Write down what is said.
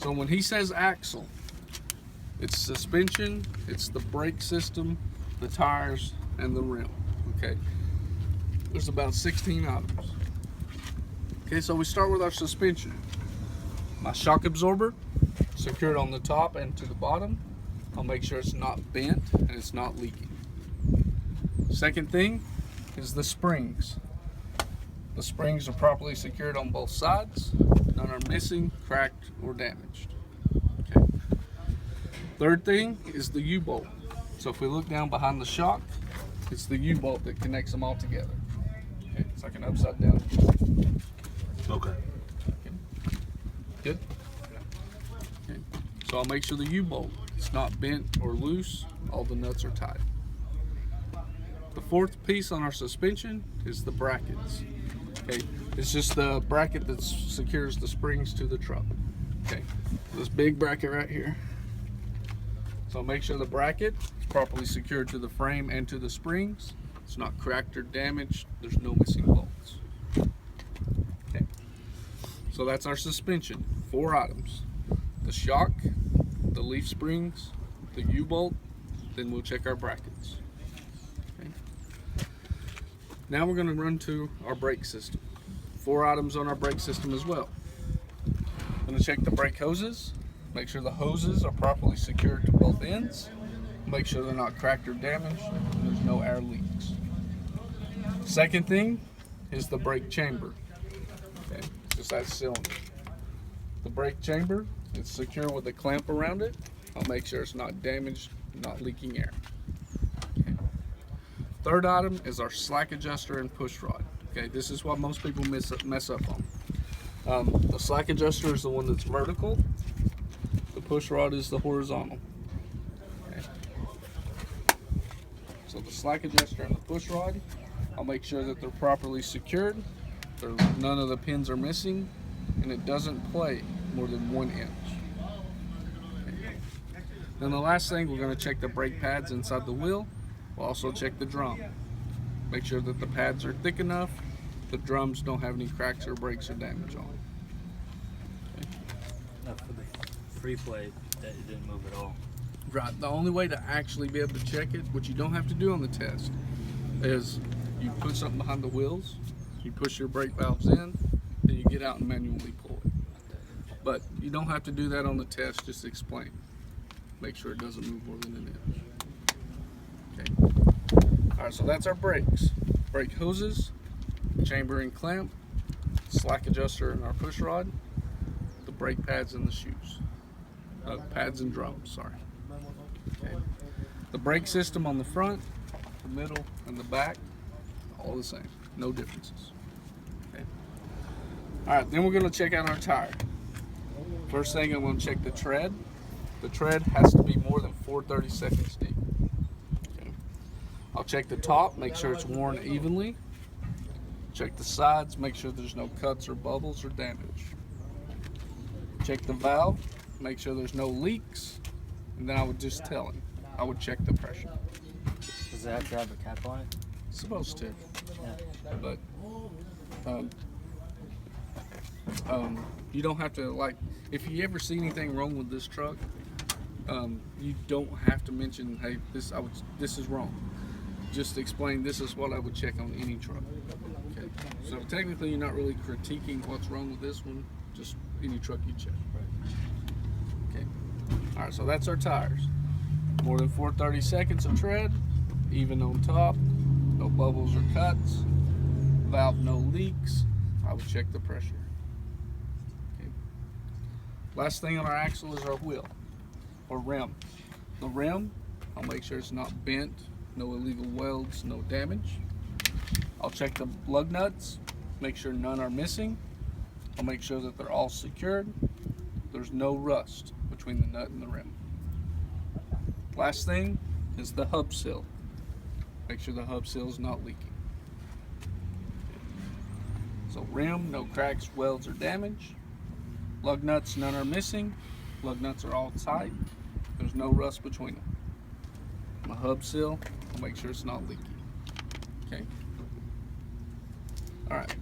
So when he says axle, it's suspension, it's the brake system, the tires, and the rim. Okay. There's about 16 items. Okay, so we start with our suspension. My shock absorber, secured on the top and to the bottom. I'll make sure it's not bent and it's not leaking. Second thing is the springs. The springs are properly secured on both sides. None are missing, cracked, or damaged. Okay. Third thing is the U-bolt. So if we look down behind the shock, it's the U-bolt that connects them all together. Okay, it's like an upside down. Okay. Good? Okay. So I'll make sure the U-bolt is not bent or loose. All the nuts are tight. The fourth piece on our suspension is the brackets. Okay. It's just the bracket that secures the springs to the truck. Okay. This big bracket right here. So make sure the bracket is properly secured to the frame and to the springs. It's not cracked or damaged. There's no missing bolts. Okay. So that's our suspension. 4 items. The shock, the leaf springs, the U-bolt, then we'll check our brackets. Okay. Now we're going to run to our brake system. 4 items on our brake system as well. I'm going to check the brake hoses. Make sure the hoses are properly secured to both ends. Make sure they're not cracked or damaged and there's no air leaks. Second thing is the brake chamber. Okay, just that cylinder. The brake chamber is secure with a clamp around it. I'll make sure it's not damaged, not leaking air. Okay. Third item is our slack adjuster and push rod. Okay, this is what most people mess up on. The slack adjuster is the one that's vertical. The push rod is the horizontal. Okay. So the slack adjuster and the push rod, I'll make sure that they're properly secured. None of the pins are missing, and it doesn't play more than 1 inch. Okay. Then the last thing, we're going to check the brake pads inside the wheel. We'll also check the drum. Make sure that the pads are thick enough, the drums don't have any cracks or breaks or damage on them. For the free play, that it didn't move at all. Right. The only way to actually be able to check it, which you don't have to do on the test, is you put something behind the wheels, you push your brake valves in, then you get out and manually pull it. But you don't have to do that on the test, just explain. Make sure it doesn't move more than 1 inch. Okay. Alright, so that's our brakes. Brake hoses, chamber and clamp, slack adjuster and our push rod, the brake pads and the shoes. Pads and drums, sorry. Okay. The brake system on the front, the middle, and the back, all the same, no differences. Okay. Alright, then we're going to check out our tire. First thing, I'm going to check the tread. The tread has to be more than 4/32 deep. Okay. I'll check the top, make sure it's worn evenly. Check the sides, make sure there's no cuts or bubbles or damage. Check the valve, make sure there's no leaks, and then I would just tell him. I would check the pressure. Does it have to have a cap on it? It's supposed to, Yeah. but you don't have to, like, if you ever see anything wrong with this truck, you don't have to mention, hey, this is wrong. Just explain this is what I would check on any truck. Okay. So technically you're not really critiquing what's wrong with this one, just any truck you check. Okay. Alright, so that's our tires. More than 4/32 of tread, even on top, no bubbles or cuts, valve no leaks. I would check the pressure. Okay. Last thing on our axle is our wheel or rim. The rim, I'll make sure it's not bent, no illegal welds, no damage. I'll check the lug nuts, make sure none are missing. I'll make sure that they're all secured. There's no rust between the nut and the rim. Last thing is the hub seal. Make sure the hub seal is not leaking. So rim, no cracks, welds, or damage. Lug nuts, none are missing. Lug nuts are all tight. There's no rust between them. My hub seal, I'll make sure it's not leaking. Okay. All right.